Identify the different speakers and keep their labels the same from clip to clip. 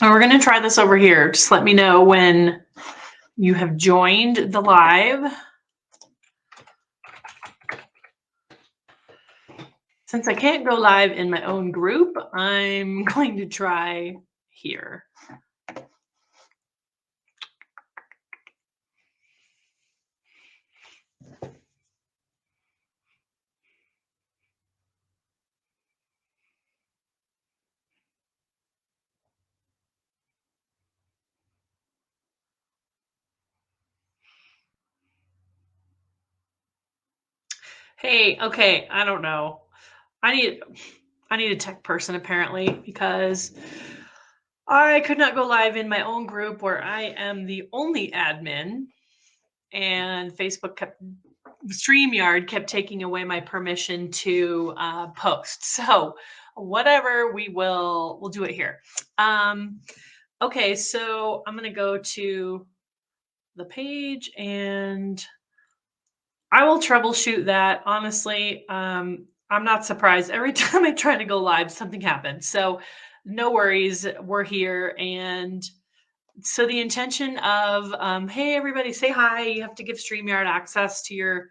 Speaker 1: And we're going to try this over here. Just let me know when you have joined the live. Since I can't go live in my own group, I'm going to try here. Hey, okay, I don't know. I need a tech person apparently, because I could not go live in my own group where I am the only admin, and StreamYard kept taking away my permission to post. So whatever, we'll do it here. Okay, so I'm gonna go to the page and I will troubleshoot that. Honestly, I'm not surprised. Every time I try to go live, something happens. So no worries, we're here. And so the intention of, hey, everybody, say hi. You have to give StreamYard access to your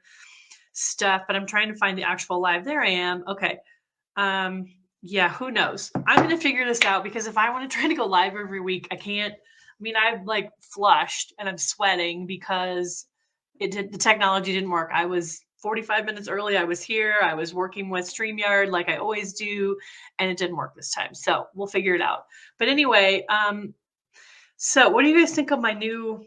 Speaker 1: stuff, but I'm trying to find the actual live. There I am. Okay. Yeah, who knows? I'm going to figure this out, because if I want to try to go live every week, I can't. I mean, I've like flushed and I'm sweating because the technology didn't work. I was 45 minutes early. I was here. I was working with StreamYard like I always do, and it didn't work this time. So we'll figure it out. But anyway, so what do you guys think of my new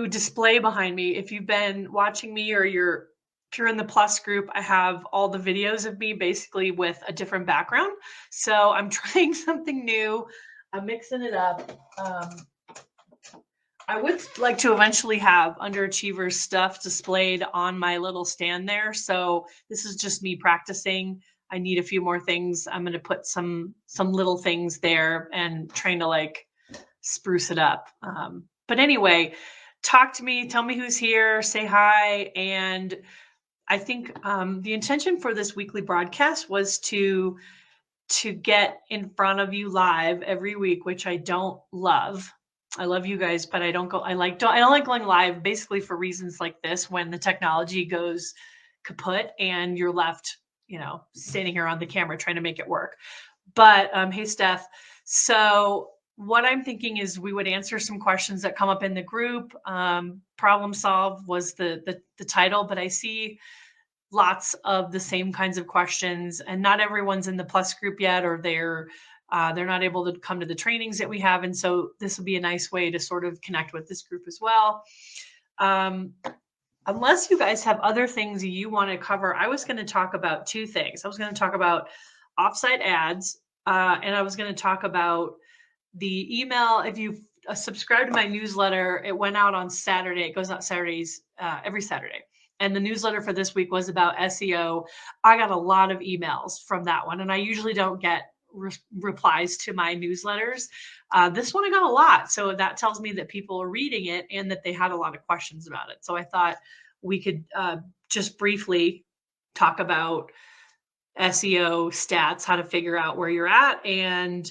Speaker 1: display behind me? If you've been watching me, or if you're in the Plus group, I have all the videos of me basically with a different background. So I'm trying something new. I'm mixing it up. I would like to eventually have Underachievers stuff displayed on my little stand there. So this is just me practicing. I need a few more things. I'm going to put some little things there and trying to like spruce it up. But anyway, talk to me, tell me who's here, say hi. And I think the intention for this weekly broadcast was to get in front of you live every week, which I don't love. I love you guys, but I don't like going live basically for reasons like this, when the technology goes kaput and you're left, standing here on the camera trying to make it work. But hey, Steph. So what I'm thinking is we would answer some questions that come up in the group. Problem solve was the title, but I see lots of the same kinds of questions, and not everyone's in the Plus group yet, or they're not able to come to the trainings that we have. And so this will be a nice way to sort of connect with this group as well. Unless you guys have other things you want to cover, I was going to talk about two things. I was going to talk about offsite ads, and I was going to talk about the email. If you subscribe to my newsletter, it went out on Saturday. It goes out Saturdays, every Saturday. And the newsletter for this week was about SEO. I got a lot of emails from that one, and I usually don't get replies to my newsletters. This one I got a lot. So that tells me that people are reading it and that they had a lot of questions about it. So I thought we could just briefly talk about SEO stats, how to figure out where you're at. And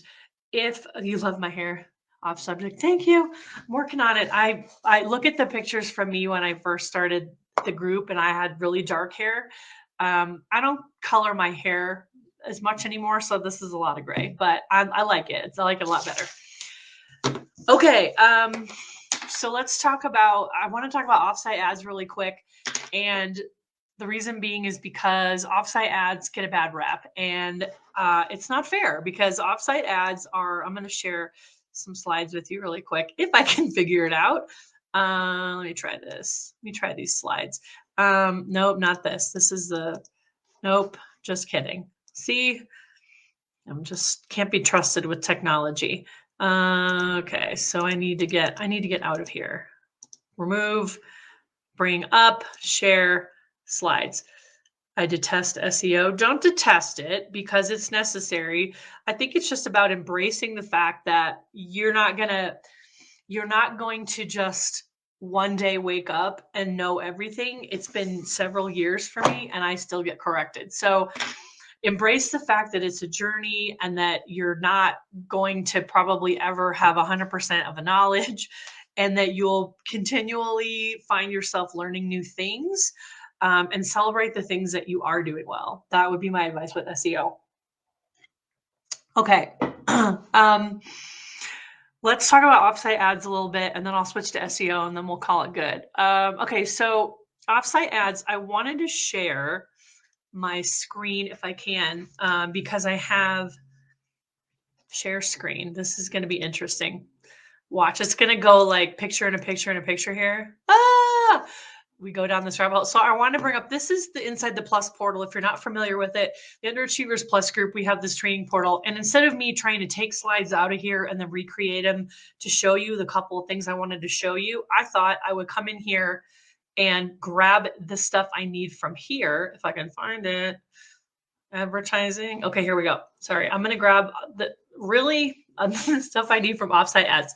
Speaker 1: if you love my hair, off subject, thank you. I'm working on it. I look at the pictures from me when I first started the group and I had really dark hair. I don't color my hair as much anymore, so this is a lot of gray, but I like it. I like it a lot better. Okay, so let's talk about, I want to talk about offsite ads really quick. And the reason being is because offsite ads get a bad rep, and it's not fair, because offsite ads are, I'm going to share some slides with you really quick if I can figure it out. Let me try this. Let me try these slides. Nope, not this. This is nope, just kidding. See, I'm just can't be trusted with technology. Okay, so I need to get out of here. Remove, bring up, share, slides. I detest SEO. Don't detest it, because it's necessary. I think it's just about embracing the fact that you're not going to just one day wake up and know everything. It's been several years for me and I still get corrected. So embrace the fact that it's a journey and that you're not going to probably ever have 100% of the knowledge, and that you'll continually find yourself learning new things, and celebrate the things that you are doing well. That would be my advice with SEO. Okay. um, let's talk about offsite ads a little bit, and then I'll switch to SEO, and then we'll call it good. Okay, so offsite ads, I wanted to share my screen if I can, because I have share screen. This is going to be interesting. Watch, it's going to go like picture in a picture in a picture here. Ah! We go down this rabbit hole. So I want to bring up, this is the Inside the Plus portal. If you're not familiar with it, the Underachievers Plus group, we have this training portal. And instead of me trying to take slides out of here and then recreate them to show you the couple of things I wanted to show you, I thought I would come in here and grab the stuff I need from here, if I can find it. Advertising. Okay, here we go. Sorry, I'm going to grab the really stuff I need from offsite ads,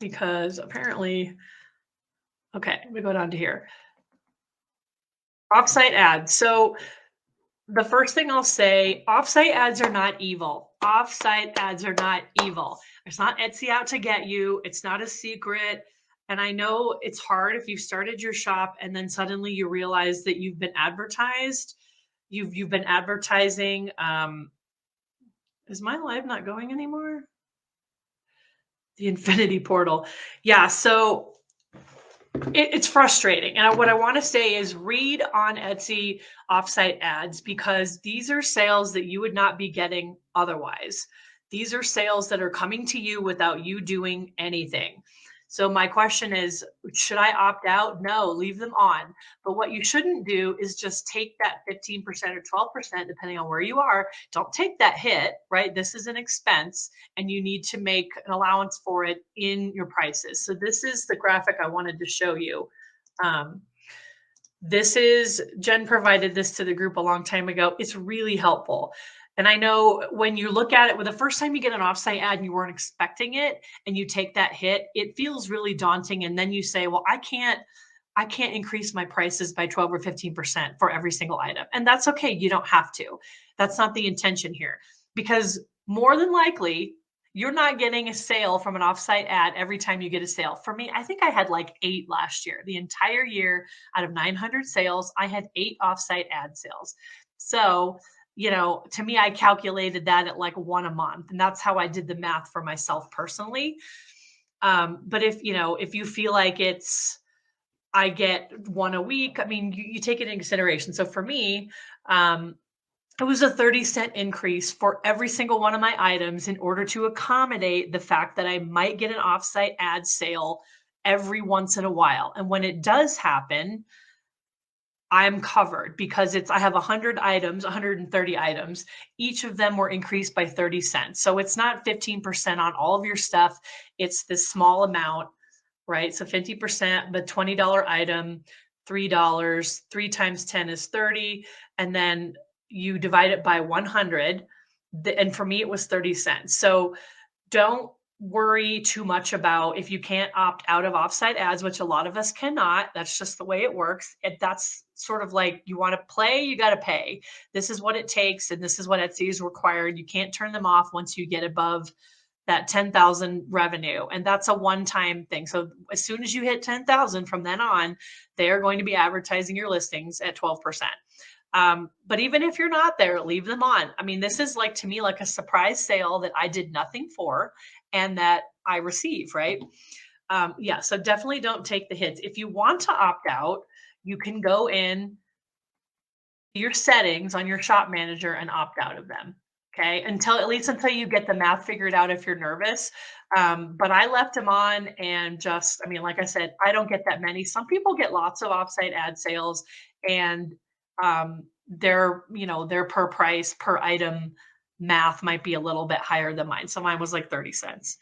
Speaker 1: because apparently, okay, we go down to here. Offsite ads. So the first thing I'll say, offsite ads are not evil. Offsite ads are not evil. It's not Etsy out to get you. It's not a secret. And I know it's hard if you started your shop and then suddenly you realize that you've been advertised. You've been advertising. Is my live not going anymore? The infinity portal. Yeah, so it's frustrating. And what I want to say is read on Etsy offsite ads, because these are sales that you would not be getting otherwise. These are sales that are coming to you without you doing anything. So my question is, should I opt out? No, leave them on. But what you shouldn't do is just take that 15% or 12%, depending on where you are. Don't take that hit, right? This is an expense and you need to make an allowance for it in your prices. So this is the graphic I wanted to show you. This is, Jen provided this to the group a long time ago. It's really helpful. And I know when you look at it, well, the first time you get an offsite ad and you weren't expecting it and you take that hit, it feels really daunting. And then you say, well, I can't increase my prices by 12 or 15% for every single item. And that's okay. You don't have to. That's not the intention here, because more than likely, you're not getting a sale from an offsite ad every time you get a sale. For me, I think I had like 8 last year. The entire year out of 900 sales, I had 8 offsite ad sales. So, to me, I calculated that at like 1 a month. And that's how I did the math for myself personally. But if you feel like I get 1 a week, I mean, you take it into consideration. So for me, it was a 30-cent increase for every single one of my items in order to accommodate the fact that I might get an offsite ad sale every once in a while. And when it does happen, I'm covered, because I have 100 items, 130 items. Each of them were increased by 30 cents. So it's not 15% on all of your stuff. It's this small amount, right? So 50%, but $20 item, $3, 3 times 10 is 30. And then you divide it by 100. And for me, it was 30 cents. So don't worry too much about if you can't opt out of offsite ads, which a lot of us cannot. That's just the way it works. That's sort of like, you want to play, you got to pay. This is what it takes. And this is what Etsy is required. You can't turn them off once you get above that 10,000 revenue. And that's a one-time thing. So as soon as you hit 10,000 from then on, they are going to be advertising your listings at 12%. But even if you're not there, leave them on. I mean, this is like, to me, like a surprise sale that I did nothing for and that I receive, right? Yeah, so definitely don't take the hits. If you want to opt out, you can go in your settings on your shop manager and opt out of them. Okay, at least until you get the math figured out if you're nervous. But I left them on, and just, I mean, like I said, I don't get that many. Some people get lots of offsite ad sales, and their per price per item math might be a little bit higher than mine. So mine was like 30 cents.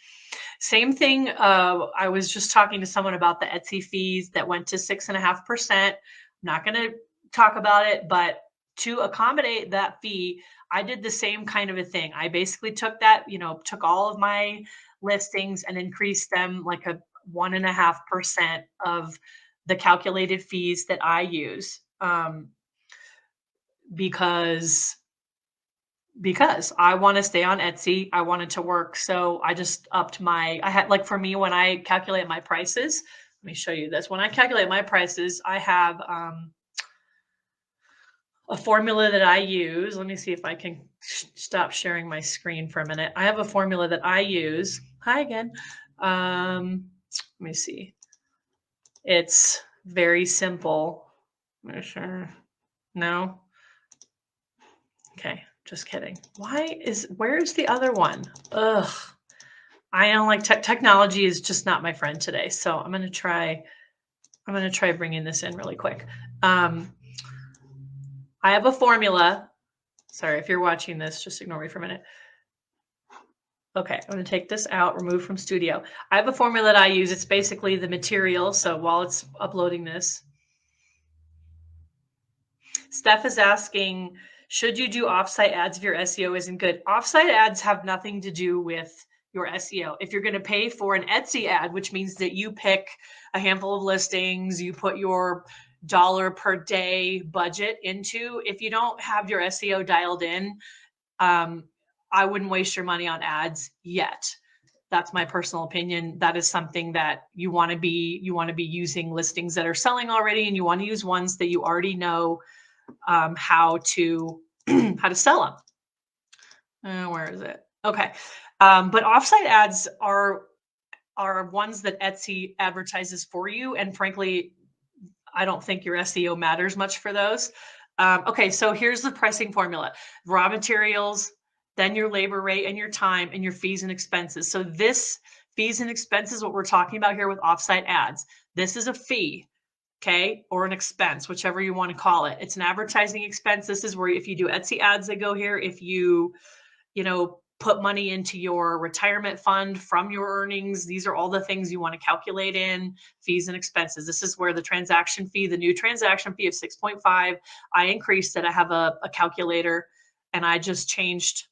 Speaker 1: Same thing. I was just talking to someone about the Etsy fees that went to 6.5%. I'm not going to talk about it, but to accommodate that fee, I did the same kind of a thing. I basically took all of my listings and increased them like a 1.5% of the calculated fees that I use. because I want to stay on Etsy. I want it to work. So I just upped I had, like, for me, when I calculate my prices, let me show you this. When I calculate my prices, I have a formula that I use. Let me see if I can stop sharing my screen for a minute. I have a formula that I use. Hi again. Let me see. It's very simple. Make sure. No. Okay, just kidding. Where's the other one? Ugh. I don't like technology is just not my friend today. So I'm going to try bringing this in really quick. I have a formula. Sorry, if you're watching this, just ignore me for a minute. Okay, I'm going to take this out, remove from Studio. I have a formula that I use. It's basically the material. So while it's uploading this, Steph is asking, should you do offsite ads if your SEO isn't good? Offsite ads have nothing to do with your SEO. If you're going to pay for an Etsy ad, which means that you pick a handful of listings, you put your dollar per day budget into, if you don't have your SEO dialed in, I wouldn't waste your money on ads yet. That's my personal opinion. That is something that you want to be using listings that are selling already, and you want to use ones that you already know how to sell them. Where is it? Okay. But offsite ads are ones that Etsy advertises for you. And frankly, I don't think your SEO matters much for those. Okay. So here's the pricing formula: raw materials, then your labor rate and your time and your fees and expenses. So this fees and expenses, what we're talking about here with offsite ads, this is a fee. Okay, or an expense, whichever you want to call it. It's an advertising expense. This is where if you do Etsy ads, they go here. If you put money into your retirement fund from your earnings, these are all the things you want to calculate in fees and expenses. This is where the transaction fee, the new transaction fee of 6.5, I increased it. I have a calculator, and I just changed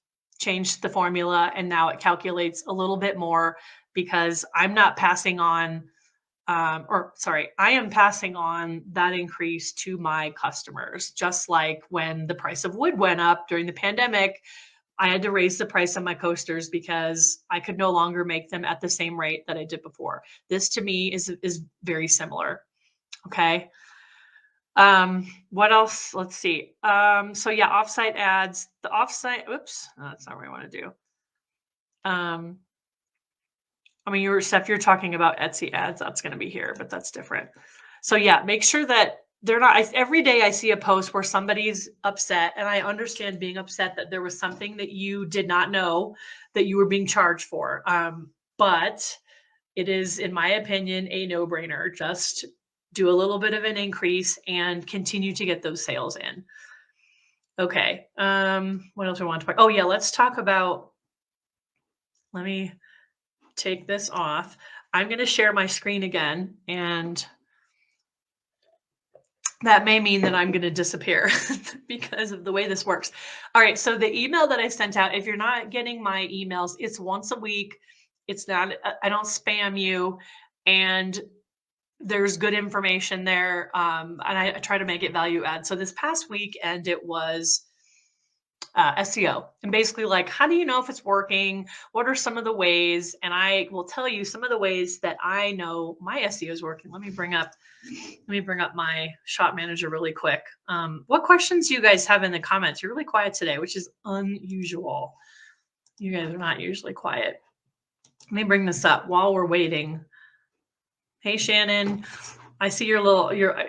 Speaker 1: the formula, and now it calculates a little bit more because I'm not passing on I am passing on that increase to my customers. Just like when the price of wood went up during the pandemic, I had to raise the price on my coasters because I could no longer make them at the same rate that I did before. This to me is very similar. Okay. What else? Let's see. So yeah, offsite ads, the offsite, oops, that's not what I want to do. I mean, you're talking about Etsy ads, that's going to be here, but that's different. So yeah, make sure that they're not, every day I see a post where somebody's upset, and I understand being upset that there was something that you did not know that you were being charged for. But it is, in my opinion, a no-brainer. Just do a little bit of an increase and continue to get those sales in. Okay. What else do I want to talk? Oh yeah, let's talk about, let me take this off. I'm going to share my screen again, and that may mean that I'm going to disappear because of the way this works. All right. So the email that I sent out, if you're not getting my emails, it's once a week. It's not, I don't spam you, and there's good information there. And I try to make it value add. So this past weekend, it was SEO, and basically, like, how do you know if it's working? What are some of the ways? And I will tell you some of the ways that I know my SEO is working. Let me bring up my shop manager really quick. What questions do you guys have in the comments? You're really quiet today, which is unusual. You guys are not usually quiet. Let me bring this up while we're waiting. Hey, Shannon. I see your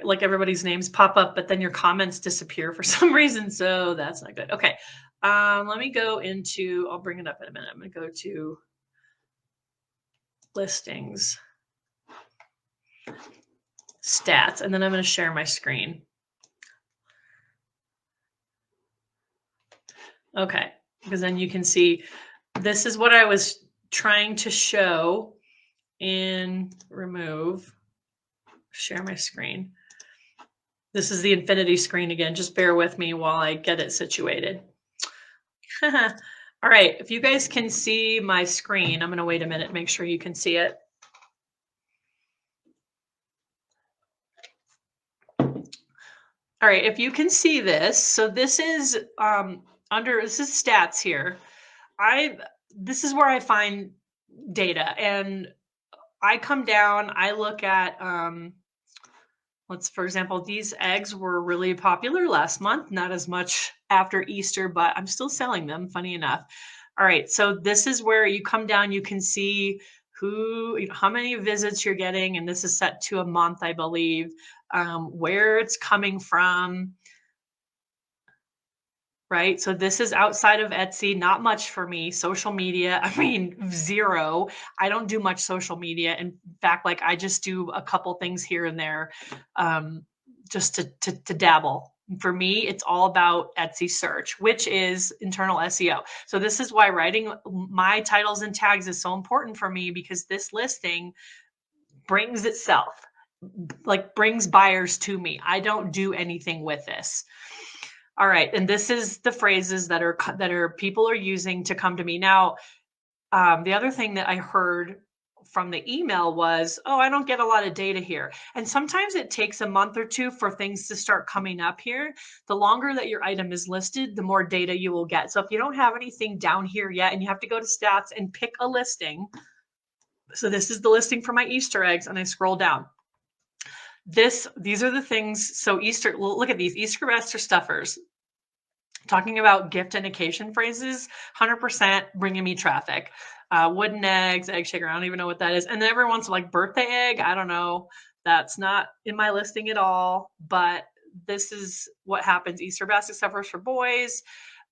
Speaker 1: like everybody's names pop up, but then your comments disappear for some reason. So that's not good. Okay. Let me go into, I'll bring it up in a minute. I'm going to go to listings, stats, and then I'm going to share my screen. Okay. Because then you can see, this is what I was trying to show in remove. Share my screen. This is the infinity screen again. Just bear with me while I get it situated. All right. If you guys can see my screen, I'm going to wait a minute, make sure you can see it. All right, if you can see this, so this is this is stats here. I This is where I find data, and I come down, I look at for example, these eggs were really popular last month, not as much after Easter, but I'm still selling them, funny enough. All right, so this is where you come down, you can see how many visits you're getting, and this is set to a month, I believe, where it's coming from, right? So this is outside of Etsy, not much for me. Social media, I mean, zero. I don't do much social media. In fact, like I just do a couple things here and there, um, just to dabble. For me, it's all about Etsy search, which is internal SEO. So this is why writing my titles and tags is so important for me, because this listing brings itself, like brings buyers to me. I don't do anything with this. All right, and this is the phrases that are people are using to come to me. Now, the other thing that I heard from the email was, "Oh, I don't get a lot of data here." And sometimes it takes a month or two for things to start coming up here. The longer that your item is listed, the more data you will get. So if you don't have anything down here yet and you have to go to stats and pick a listing. So this is the listing for my Easter eggs, and I scroll down. These are the things. So look at these Easter basket stuffers. Talking about gift and occasion phrases, 100% bringing me traffic. Wooden eggs, egg shaker, I don't even know what that is. And then every once in like birthday egg, I don't know. That's not in my listing at all, but this is what happens. Easter basket stuffers for boys.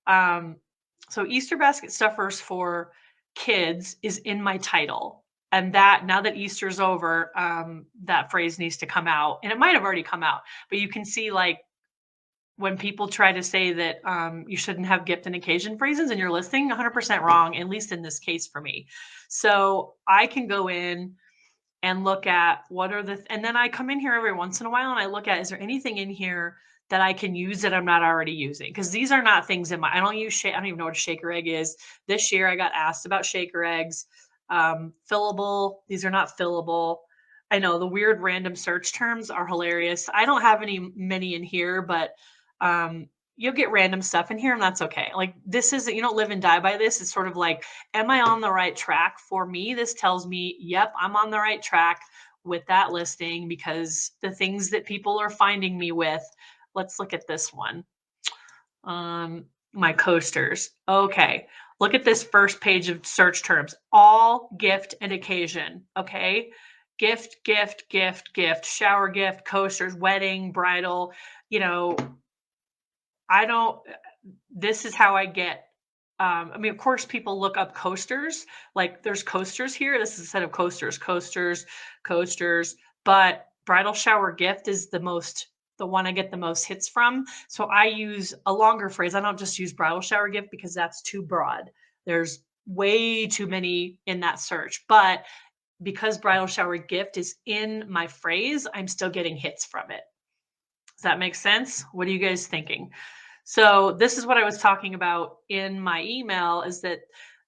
Speaker 1: So Easter basket stuffers for kids is in my title. And that now that Easter's over, that phrase needs to come out. And it might have already come out, but you can see like when people try to say that you shouldn't have gift and occasion phrases in your listing, 100% wrong, at least in this case for me. So I can go in and look at and then I come in here every once in a while and I look at, is there anything in here that I can use that I'm not already using? Because these are not things I don't I don't even know what a shaker egg is. This year I got asked about shaker eggs. Fillable, these are not fillable. I know the weird random search terms are hilarious. I don't have many in here, but you'll get random stuff in here and that's okay. Like this isn't, you don't live and die by this. It's sort of like, am I on the right track? For me, this tells me, yep, I'm on the right track with that listing, because the things that people are finding me with, let's look at this one. My coasters. Okay. Look at this first page of search terms, all gift and occasion. Okay. Gift, gift, gift, gift, shower gift, coasters, wedding, bridal, you know, I don't, this is how I get, I mean, of course, people look up coasters, like there's coasters here. This is a set of coasters, coasters, but bridal shower gift is the one I get the most hits from. So I use a longer phrase. I don't just use bridal shower gift because that's too broad. There's way too many in that search, but because bridal shower gift is in my phrase, I'm still getting hits from it. Does that make sense? What are you guys thinking? So this is what I was talking about in my email, is that,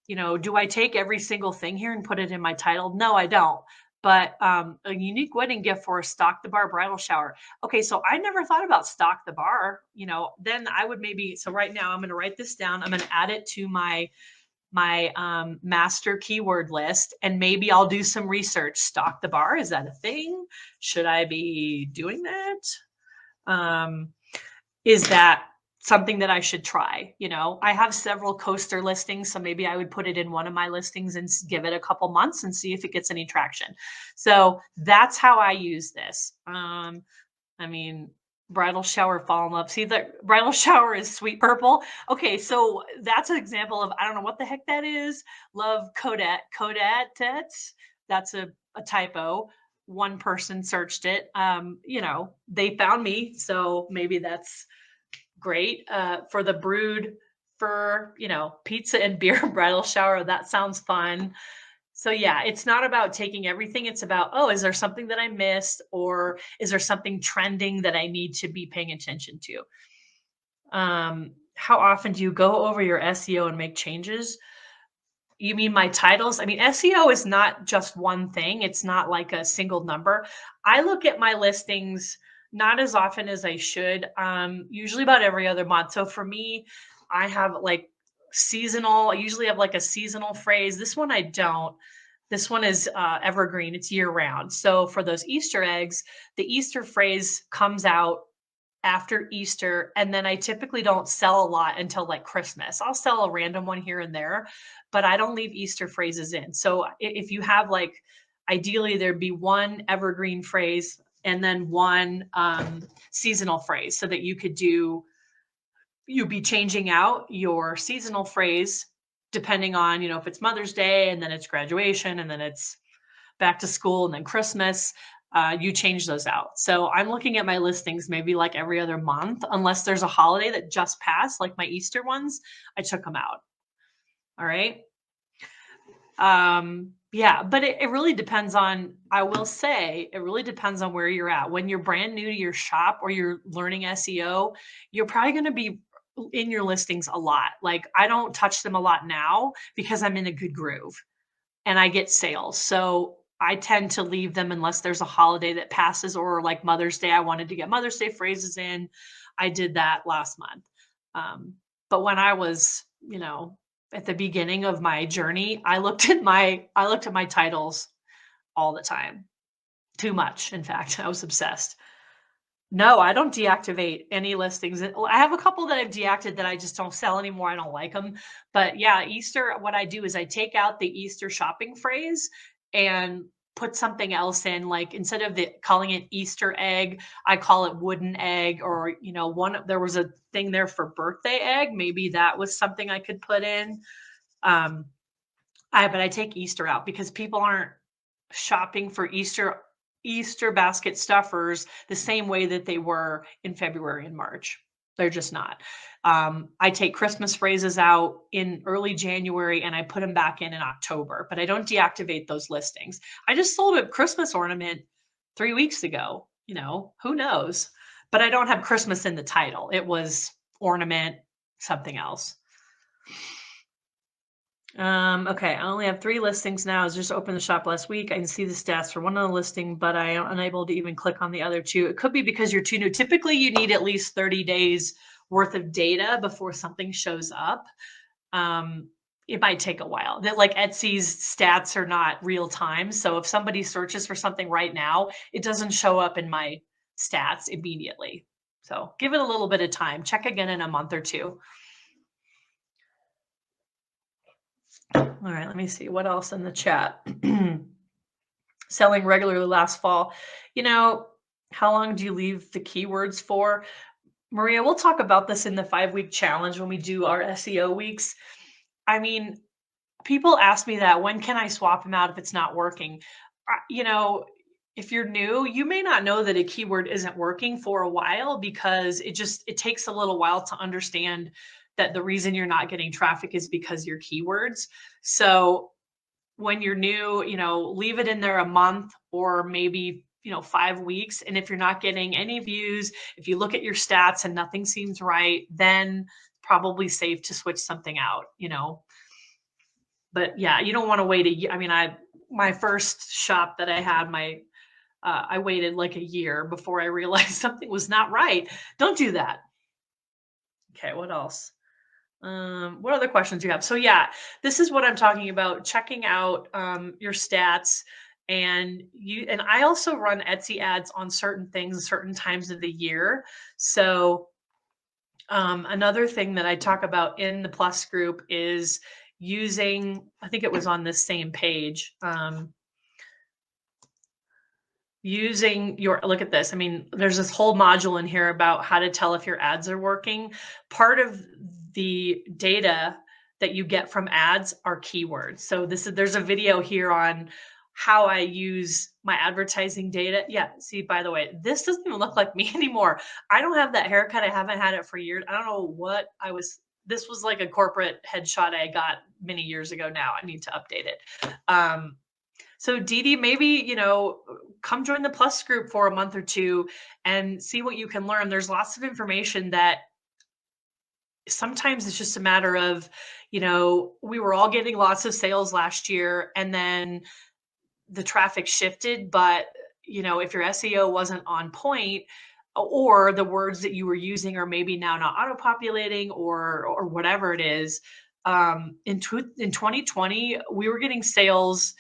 Speaker 1: do I take every single thing here and put it in my title? No, I don't. But a unique wedding gift for a stock the bar bridal shower. Okay, so I never thought about stock the bar. Then I would so right now I'm going to write this down. I'm going to add it to my master keyword list, and maybe I'll do some research. Stock the bar, is that a thing? Should I be doing that? Is that something that I should try? I have several coaster listings, so maybe I would put it in one of my listings and give it a couple months and see if it gets any traction. So that's how I use this. I mean, bridal shower, fall in love. See, the bridal shower is sweet purple. Okay, so that's an example of, I don't know what the heck that is. Love Codette. That's a typo. One person searched it. They found me, so maybe that's great. For the brood for, pizza and beer bridal shower, that sounds fun. So yeah, it's not about taking everything. It's about, oh, is there something that I missed, or is there something trending that I need to be paying attention to? How often do you go over your SEO and make changes? You mean my titles? I mean, SEO is not just one thing. It's not like a single number. I look at my listings Not as often as I should. Usually about every other month. So for me, I have like seasonal. I usually have like a seasonal phrase. This one I don't. This one is evergreen. It's year round. So for those Easter eggs, the Easter phrase comes out after Easter, and then I typically don't sell a lot until like Christmas. I'll sell a random one here and there, but I don't leave Easter phrases in. So if you have like, ideally there'd be one evergreen phrase and then one seasonal phrase, so that you'd be changing out your seasonal phrase depending on, if it's Mother's Day and then it's graduation and then it's back to school and then Christmas, you change those out. So I'm looking at my listings maybe like every other month, unless there's a holiday that just passed, like my Easter ones, I took them out. All right. Yeah, but it really depends on, I will say, it really depends on where you're at. When you're brand new to your shop or you're learning SEO, you're probably going to be in your listings a lot. Like I don't touch them a lot now because I'm in a good groove and I get sales. So I tend to leave them unless there's a holiday that passes, or like Mother's Day. I wanted to get Mother's Day phrases in. I did that last month. But when I was, at the beginning of my journey, I looked at my titles all the time. Too much, in fact. I was obsessed. No, I don't deactivate any listings. I have a couple that I've deactivated that I just don't sell anymore. I don't like them. But yeah, Easter, what I do is I take out the Easter shopping phrase and put something else in. Like instead of calling it Easter egg, I call it wooden egg, or there was a thing there for birthday egg. Maybe that was something I could put in. But I take Easter out because people aren't shopping for Easter basket stuffers the same way that they were in February and March. They're just not. I take Christmas phrases out in early January and I put them back in October, but I don't deactivate those listings. I just sold a Christmas ornament 3 weeks ago. Who knows? But I don't have Christmas in the title. It was ornament, something else. Okay, I only have 3 listings now. I was just opened the shop last week. I can see the stats for one of the listing, but I am unable to even click on the other 2. It could be because you're too new. Typically, you need at least 30 days worth of data before something shows up. It might take a while. That, like, Etsy's stats are not real time. So if somebody searches for something right now, it doesn't show up in my stats immediately. So give it a little bit of time. Check again in a month or 2. All right, let me see what else in the chat. Selling regularly last fall. How long do you leave the keywords for? Maria, we'll talk about this in the 5-week challenge when we do our SEO weeks. I mean, people ask me that, when can I swap them out if it's not working? If you're new, you may not know that a keyword isn't working for a while because it takes a little while to understand that the reason you're not getting traffic is because your keywords. So when you're new, leave it in there a month or maybe, 5 weeks. And if you're not getting any views, if you look at your stats and nothing seems right, then probably safe to switch something out, But yeah, you don't want to wait a year. I mean, my first shop that I had, I waited like a year before I realized something was not right. Don't do that. Okay, what else? What other questions do you have? So yeah, this is what I'm talking about, checking out your stats. And I also run Etsy ads on certain things, certain times of the year. So another thing that I talk about in the Plus group is using, I think it was on this same page, look at this. I mean, there's this whole module in here about how to tell if your ads are working. Part of the data that you get from ads are keywords. So there's a video here on how I use my advertising data. Yeah, see, by the way, this doesn't even look like me anymore. I don't have that haircut. I haven't had it for years. I don't know what this was like a corporate headshot I got many years ago now. I need to update it. So Dee Dee, maybe, come join the Plus group for a month or 2 and see what you can learn. There's lots of information that sometimes it's just a matter of, we were all getting lots of sales last year and then the traffic shifted. But, if your SEO wasn't on point, or the words that you were using are maybe now not auto-populating or whatever it is. In 2020, we were getting sales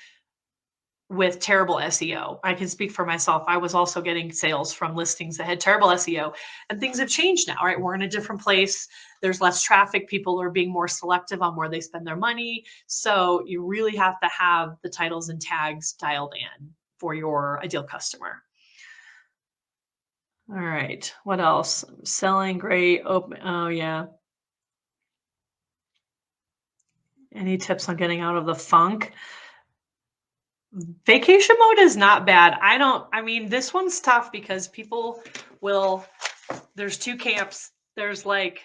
Speaker 1: with terrible SEO. I can speak for myself. I was also getting sales from listings that had terrible SEO, and things have changed now, right? We're in a different place. There's less traffic. People are being more selective on where they spend their money. So you really have to have the titles and tags dialed in for your ideal customer. All right. What else? Selling great. Open. Oh, yeah. Any tips on getting out of the funk? Vacation mode is not bad. I mean, this one's tough because people will, there's two camps. There's like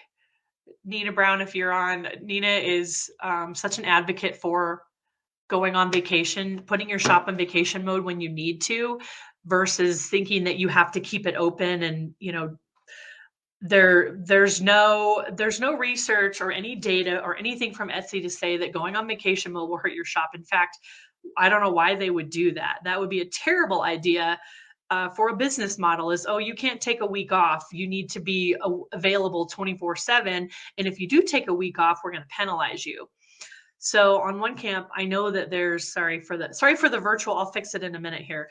Speaker 1: Nina Brown, if you're on, Nina is such an advocate for going on vacation, putting your shop in vacation mode when you need to, versus thinking that you have to keep it open. And, you know, there's no research or any data or anything from Etsy to say that going on vacation mode will hurt your shop. In fact, I don't know why they would do that. That would be a terrible idea for a business model is, oh, you can't take a week off. You need to be available 24/7. And if you do take a week off, we're going to penalize you. So on one camp, I know that there's, sorry for the virtual, I'll fix it in a minute here.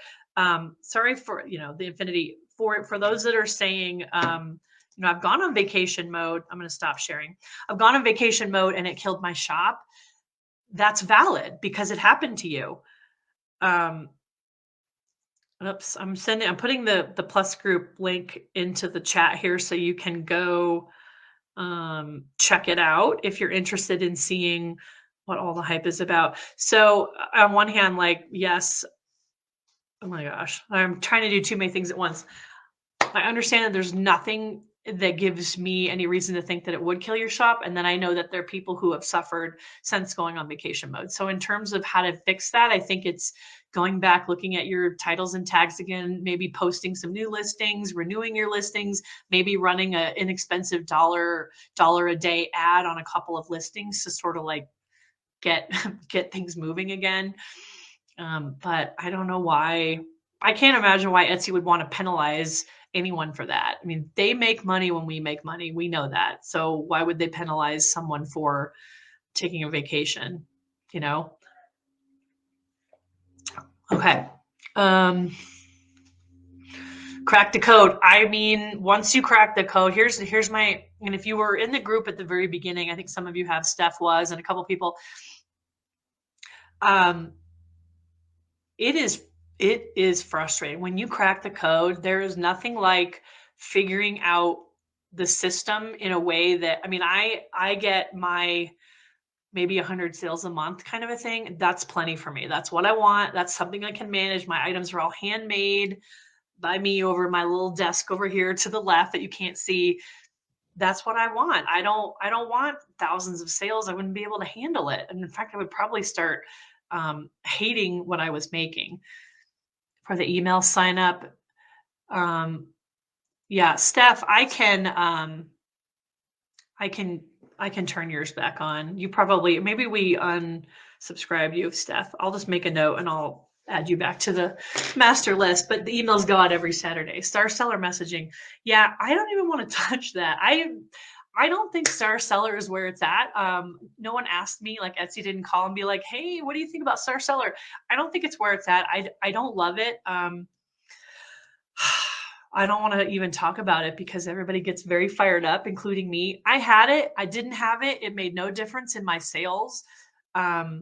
Speaker 1: Sorry for, the infinity for those that are saying, I've gone on vacation mode. I'm going to stop sharing. I've gone on vacation mode and it killed my shop. That's valid because it happened to you. Oops, I'm putting the plus group link into the chat here so you can go check it out if you're interested in seeing what all the hype is about. So on one hand, like, yes, oh my gosh, I'm trying to do too many things at once. I understand that there's nothing that gives me any reason to think that it would kill your shop. And then I know that there are people who have suffered since going on vacation mode. So in terms of how to fix that, I think it's going back, looking at your titles and tags again, maybe posting some new listings, renewing your listings, maybe running an inexpensive dollar a day ad on a couple of listings to sort of like get things moving again. But I don't know why. I can't imagine why Etsy would want to penalize anyone for that. I mean, they make money when we make money. We know that. So why would they penalize someone for taking a vacation? Okay. Crack the code. I mean, once you crack the code, here's my, and if you were in the group at the very beginning, I think some of you have, Steph was, and a couple people, it is frustrating. When you crack the code, there is nothing like figuring out the system in a way that, I mean, I get my maybe 100 sales a month kind of a thing. That's plenty for me. That's what I want. That's something I can manage. My items are all handmade by me over my little desk over here to the left that you can't see. That's what I want. I don't want thousands of sales. I wouldn't be able to handle it. And in fact, I would probably start hating what I was making. For the email sign up. Yeah, Steph, I can turn yours back on. You probably, maybe we unsubscribe you, Steph. I'll just make a note and I'll add you back to the master list, but the emails go out every Saturday. Star seller messaging. Yeah, I don't even want to touch that. I don't think Star Seller is where it's at. No one asked me, like Etsy didn't call and be like, hey, what do you think about Star Seller? I don't think it's where it's at. I don't love it. I don't want to even talk about it because everybody gets very fired up, including me. I had it. I didn't have it. It made no difference in my sales. Yeah,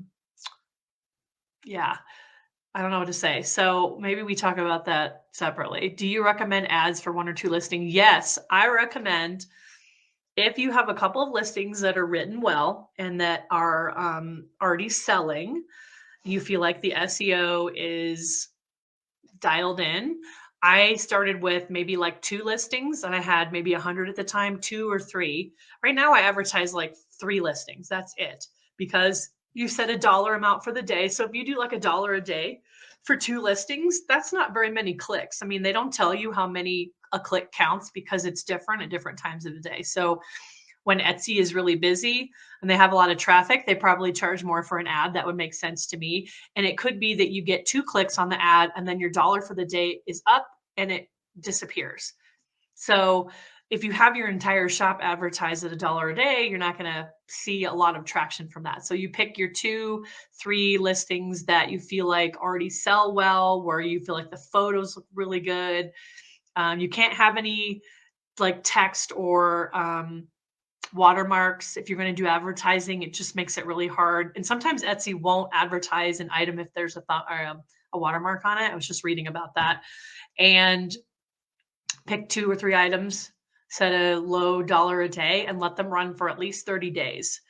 Speaker 1: I don't know what to say. So maybe we talk about that separately. Do you recommend ads for 1 or 2 listings? Yes, I recommend. If you have a couple of listings that are written well and that are already selling, you feel like the SEO is dialed in. I started with maybe like 2 listings and I had maybe 100 at the time, 2 or 3. Right now I advertise like 3 listings. That's it, because you set a dollar amount for the day. So if you do like $1 a day for 2 listings, that's not very many clicks. I mean, they don't tell you how many a click counts because it's different at different times of the day. So when Etsy is really busy and they have a lot of traffic, they probably charge more for an ad. That would make sense to me. And it could be that you get 2 clicks on the ad and then your dollar for the day is up and it disappears. So if you have your entire shop advertised at $1 a day, you're not going to see a lot of traction from that. So you pick your 2, 3 listings that you feel like already sell well, where you feel like the photos look really good. You can't have any like text or watermarks. If you're going to do advertising, it just makes it really hard. And sometimes Etsy won't advertise an item if there's a watermark on it. I was just reading about that. And pick 2 or 3 items, set a low dollar a day, and let them run for at least 30 days,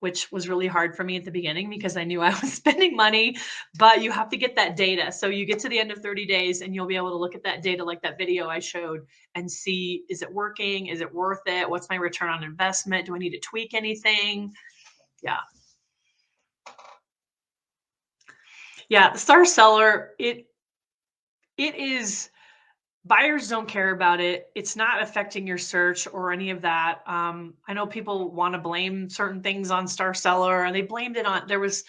Speaker 1: which was really hard for me at the beginning because I knew I was spending money, but you have to get that data. So you get to the end of 30 days and you'll be able to look at that data like that video I showed and see, is it working? Is it worth it? What's my return on investment? Do I need to tweak anything? Yeah. Yeah, the star seller, it is, buyers don't care about it. It's not affecting your search or any of that. I know people want to blame certain things on Star Seller, and they blamed it on, there's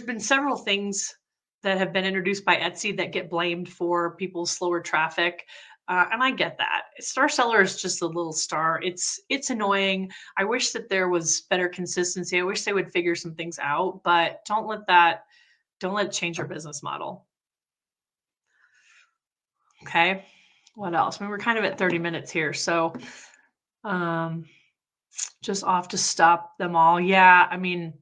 Speaker 1: been several things that have been introduced by Etsy that get blamed for people's slower traffic. And I get that. Star Seller is just a little star. It's annoying. I wish that there was better consistency. I wish they would figure some things out, but don't let it change your business model. Okay. What else? I mean, we're kind of at 30 minutes here. So just off to stop them all. Yeah. I mean,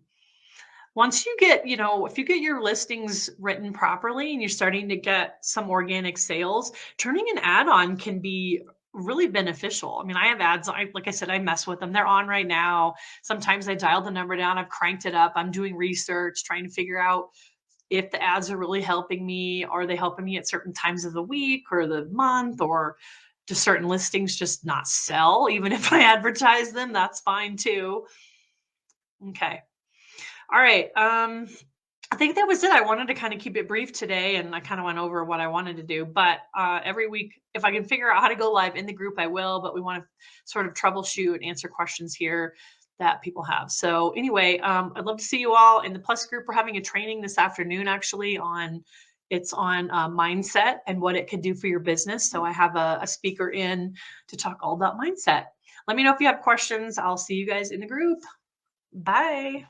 Speaker 1: once you get, if you get your listings written properly and you're starting to get some organic sales, turning an ad on can be really beneficial. I mean, I have ads, like I said, I mess with them. They're on right now. Sometimes I dial the number down, I've cranked it up. I'm doing research, trying to figure out if the ads are really helping me. Are they helping me at certain times of the week or the month, or do certain listings just not sell? Even if I advertise them, that's fine too. Okay. All right. I think that was it. I wanted to kind of keep it brief today, and I kind of went over what I wanted to do. But every week, if I can figure out how to go live in the group, I will. But we want to sort of troubleshoot and answer questions here that people have. So anyway, I'd love to see you all in the Plus group. We're having a training this afternoon, actually, on mindset and what it could do for your business. So I have a speaker in to talk all about mindset. Let me know if you have questions. I'll see you guys in the group. Bye.